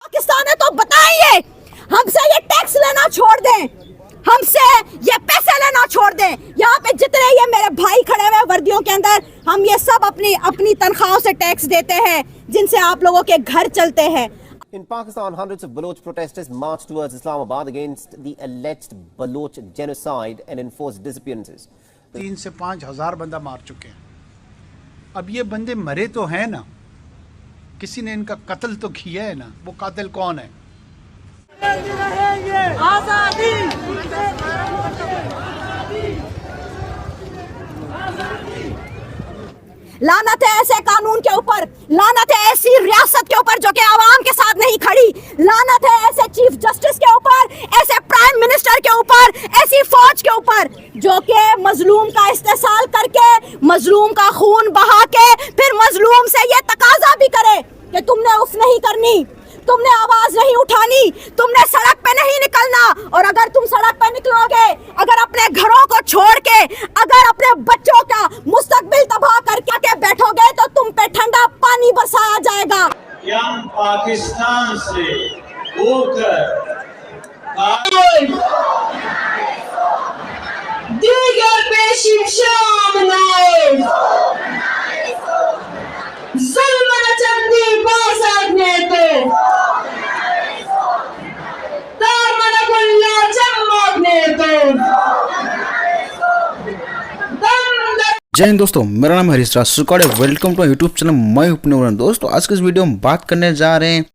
पाकिस्तान है तो बताइए, हमसे ये टैक्स लेना छोड़ दें, हमसे ये पैसे लेना छोड़ दें। यहाँ पे जितने ये मेरे भाई खड़े हुए वर्दियों के अंदर, हम ये सब अपनी अपनी तनख्वाहों से टैक्स देते हैं, जिनसे आप लोगों के घर चलते हैं। In Pakistan, hundreds of Baloch protesters marched towards Islamabad against the alleged Baloch genocide and enforced disappearances. 3 से 5 हजार बंदा मार चुके हैं। अब ये बंदे मरे तो हैं ना, किसी ने इनका कत्ल तो किया है ना, वो कातिल कौन है? लानत है ऐसे कानून के ऊपर, लानत है ऐसी रियासत के ऊपर जो कि आवाम के साथ नहीं खड़ी, लानत है ऐसे चीफ जस्टिस के ऊपर, ऐसे प्राइम मिनिस्टर के ऊपर, ऐसी फौज के ऊपर जो कि मजलूम का इस्तेसाल करके, मजलूम का खून बहा के फिर मजलूम से ये तकाजा भी करे कि तुमने उफ नहीं करनी, तुमने आवाज नहीं उठानी, तुमने सड़क पे नहीं निकलना। और अगर तुम सड़क पे निकलोगे, अगर अपने घरों को छोड़ के, अगर अपने बच्चों का मुस्तकबिल तबाह करके बैठोगे तो तुम पे ठंडा पानी बरसाया जाएगा। हम पाकिस्तान से होकर दीगर पेशी शाम जय हिंद दोस्तों, मेरा नाम हरीश राज सुकाड़े। वेलकम टू यूट्यूब चैनल मैं उपनवर। दोस्तों आज के इस वीडियो में बात करने जा रहे हैं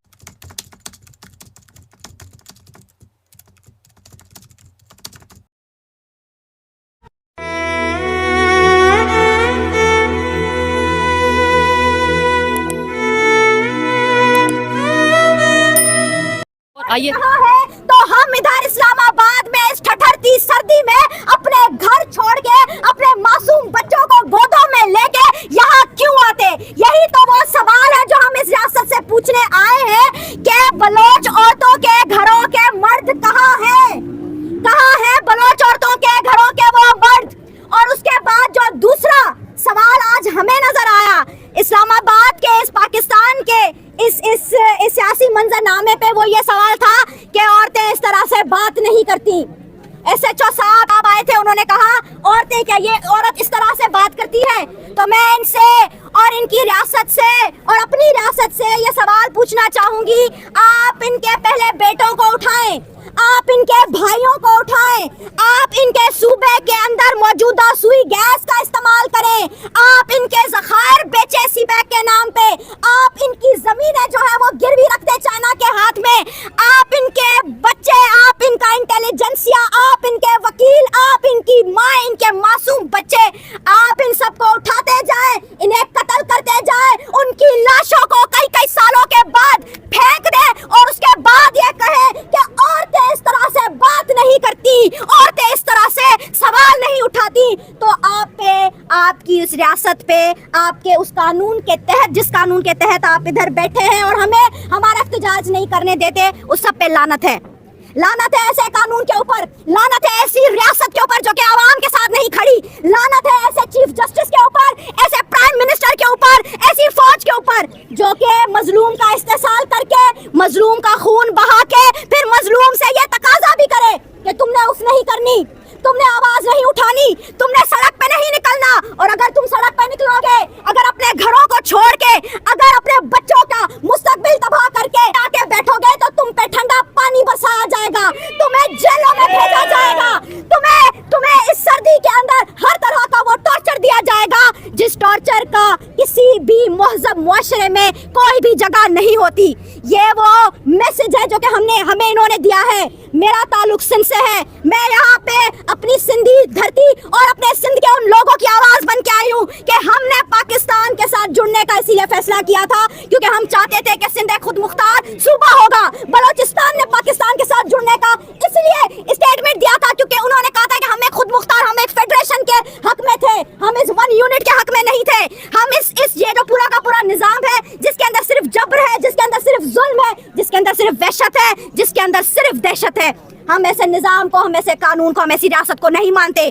आइए तो हम इधर इस्लामाबाद में इस ठठरती सर्दी में अपने घर छोड़ के अपने मासूम बच्चों को गोदों में लेके यहाँ क्यों आते? यही तो वो सवाल है जो हम इस रियासत से पूछने आए हैं कि बलोच औरतों के घरों के मर्द कहाँ हैं? कहाँ हैं बलोच औरतों के घरों के वो मर्द? और उसके बाद जो दूसरा सवाल आज हमें नजर आया इस्लामाबाद के, इस पाकिस्तान के इस सियासी मंजरनामे पे, वो ये सवाल था कि औरतें इस तरह से बात नहीं करती। SHO साहब आए थे, उन्होंने कहा औरतें क्या, ये औरत इस तरह से बात करती है? तो मैं इनसे और इनकी रियासत से और अपनी रियासत से ये सवाल पूछना चाहूंगी, आप इनके पहले बेटों को उठाएं, आप इनके भाइयों को उठाएं, आप इनके सूबे के अंदर मौजूदा सुई गैस का इस्तेमाल करें, आप इनके ज़खायर बेचे सीबैक के नाम पे, आप इनकी जमीनें जो है वो गिरवी रख दे चाइना के हाथ में, आप इनके बच्चे, आप इनका इंटेलिजेंसिया, आप इनके वकील, आप इनकी माँ, इनके मासूम बच्चे, आप इन सबको उठाते जाए, इन्हें कत्ल करते जाए, उनकी लाशों को कई कई सालों के बाद फेंक दे और उसके बाद ये कहे कि औरतें इस तरह से बात नहीं करती, औरतें इस तरह से सवाल नहीं उठाती। तो आप पे, आपकी इस रियासत पे, आपके उस कानून के तहत, जिस कानून के तहत आप इधर बैठे हैं और हमें हमारा एहतजाज नहीं करने देते, उस सब पे लानत है। लानत है ऐसे कानून के ऊपर, लानत है ऐसी रियासत के ऊपर जो कि आवाम के साथ नहीं खड़ी, लानत है ऐसे चीफ जस्टिस के ऊपर, ऐसे प्राइम मिनिस्टर के ऊपर, ऐसी फौज के ऊपर जो कि मजलूम का इस्तेसाल करके, मजलूम का खून बहा के फिर मजलूम से ये तकाजा भी करे कि तुमने उफ नहीं करनी, तुमने आवाज नहीं उठानी, तुमने सड़क पे नहीं निकलना। और अगर तुम सड़क पे निकलोगे, अगर अपने घरों को छोड़ के, अगर अपने बच्चों का मुस्तकबिल तबाह करके आके बैठोगे तो तुम पे ठंडा पानी बरसाया जाएगा, तुम्हें जेलों में भेजा जाएगा, तुम्हें इस सर्दी के अंदर हर तरह का वो टॉर्चर दिया जाएगा जिस टॉर्चर का किसी भी महज़ब मुआशरे में कोई भी जगह नहीं होती। ये वो मैसेज है जो कि हमें इन्होंने दिया है। मेरा ताल्लुक सिंध से है, मैं यहाँ पे अपनी सिंधी धरती और अपने सिंध के उन लोगों की आवाज बन के आई हूँ कि हमने पाकिस्तान के साथ जुड़ने का इसीलिए फैसला किया था क्योंकि हम चाहते थे कि सिंध एक खुद मुख्तार सूबा होगा। बलोचिस्तान ने पाकिस्तान के साथ जुड़ने का इसलिए स्टेटमेंट दिया था क्योंकि उन्होंने कहा था कि हम एक खुद मुख्तार, हम एक फेडरेशन के हक में थे, हम इस वन यूनिट के हक में नहीं थे। हम इस ये जो पूरा का पूरा निजाम है जिसके अंदर सिर्फ जबर है, जिसके अंदर सिर्फ जुल्म है, जिसके अंदर सिर्फ वहशत है, जिसके अंदर सिर्फ दहशत है, हम ऐसे निजाम को, हम ऐसे कानून को, हम ऐसी रियासत को नहीं मानते।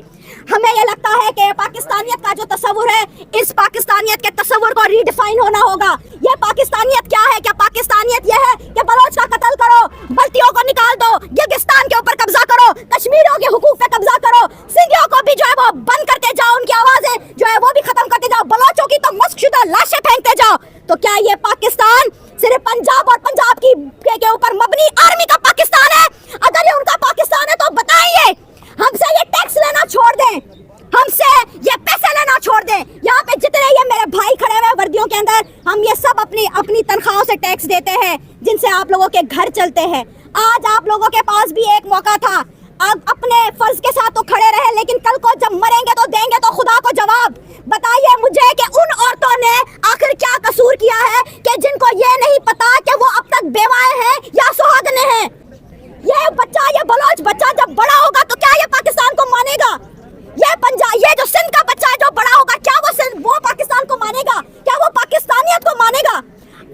हमें ये लगता है कि पाकिस्तानियत का जो तस्वुर है, इस पाकिस्तानियत के तस्वुर को रीडिफाइन होना होगा। ये पाकिस्तानियत क्या है? क्या पाकिस्तानियत ये है कि बलोच का से टैक्स देते हैं, जिनसे आप लोगों के घर चलते हैं। आज आप लोगों के पास भी एक मौका था, अब अपने फर्ज के साथ तो खड़े रहे, लेकिन कल को जब मरेंगे तो देंगे तो खुदा को जवाब। बताइए मुझे कि उन औरतों ने आखिर क्या कसूर किया है कि जिनको ये नहीं पता कि वो अब तक बेवाएं हैं या सुहागनें हैं। ये बच्चा, ये बलोच बच्चा जब बड़ा होगा तो क्या ये पाकिस्तान को मानेगा? ये जो सिंध का बच्चा है जो बड़ा होगा, क्या वो पाकिस्तान को मानेगा? क्या वो पाकिस्तानियत को मानेगा?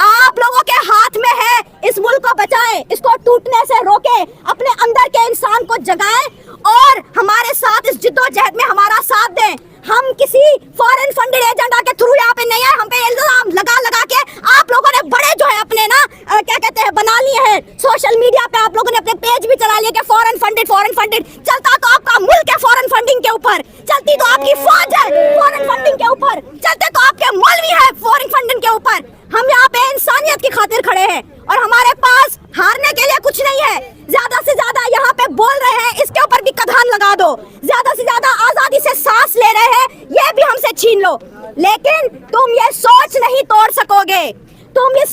आप लोगों के हाथ में है, इस मुल्क को बचाएं, इसको टूटने से रोकें, अपने अंदर के इंसान को जगाएं और हमारे साथ इस जिद्दोजहद में हमारा साथ दें। हम किसी फॉरेन फंडेड एजेंडा के थ्रू यहाँ पे नहीं है, हम पे इल्जाम लगा के आप लोगों ने बड़े जो है अपने ना क्या कहते हैं बना लिए हैं। सोशल मीडिया पे आप लोगों ने अपने पेज भी चला लिए कि फॉरेन फंडेड। चलता तो आपका मुल्क है फॉरेन फंडिंग के ऊपर, चलती तो आपकी फौज है फॉरेन फंडिंग के ऊपर, चलते तो आपके मौलवी है फॉरेन फंडिंग के ऊपर। हम यहाँ पे इंसानियत की खातिर खड़े हैं और हमारे पास हारने के लिए कुछ नहीं है। ज्यादा से ज्यादा यहाँ पे बोल रहे हैं, इसके ऊपर भी कधान लगा दो। ज्यादा से ज्यादा आजादी से सांस ले रहे हैं, ये भी हमसे छीन लो, लेकिन तुम ये सोच नहीं तोड़ सकोगे। तुम जिस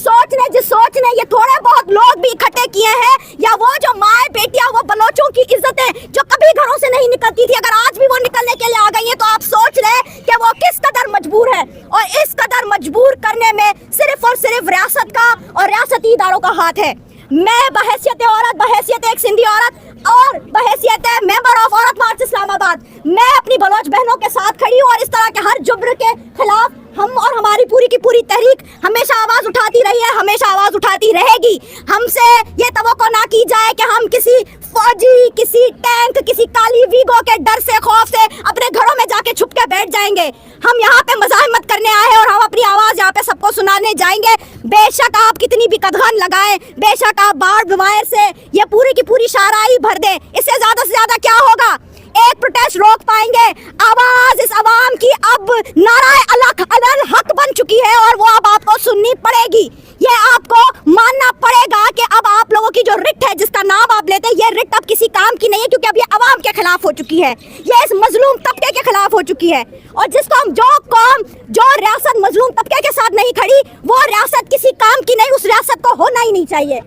सोच ने ये थोड़े बहुत लोग भी इकट्ठे किए हैं, या वो जो माए बेटियां, वो बलोचों की इज्जतें जो कभी घरों से नहीं निकलती थी, अगर आज भी वो निकलने के लिए आ गई है तो आप सोच रहे कि वो किस कदर मजबूर है। और इस कदर मजबूर करने में सिर्फ और सिर्फ रियासत का और रियासती इदारों का हाथ है। मैं बहैसियत औरत, बहैसियत एक सिंधी औरत और बहैसियत मेंबर ऑफ औरत मार्च इस्लामाबाद, मैं अपनी बलोच बहनों के साथ खड़ी हूँ और इस तरह के हर जुब्र के खिलाफ हम और हमारी पूरी की पूरी तहरीक हमेशा आवाज उठाती रही है, हमेशा आवाज उठाती रहेगी। हमसे ये तवक्को ना की जाए कि हम किसी फौजी, किसी टैंक, किसी काली वीगो के डर से, खौफ से अपने घरों में जाके छुप के बैठ जाएंगे। हम यहाँ पे मज़ाहमत करने आए हैं और हम अपनी आवाज यहाँ पे सबको सुनाने जाएंगे। बेशक आप कितनी भी कदगन लगाएं, बेशक आप बार्ड वायर से ये पूरी की पूरी शाहराई भर दें, इससे ज्यादा से ज्यादा क्या होगा? एक प्रोटेस्ट रोक पाएंगे। आवाज इस आवाम की अब नाराए अलग हक बन चुकी है और वो अब आपको सुननी पड़ेगी। ये आपको मानना पड़ेगा कि अब आप लोगों की जो रिट है, जिसका नाम आप लेते हैं, ये रिट अब किसी काम की नहीं है, क्योंकि अब ये आवाम के खिलाफ हो चुकी है, ये इस मजलूम तबके के खिलाफ हो चुकी है। और जिसको हम जो रियासत मजलूम तबके के साथ नहीं खड़ी, वो रियासत किसी काम की नहीं, उस रियासत को होना ही नहीं चाहिए।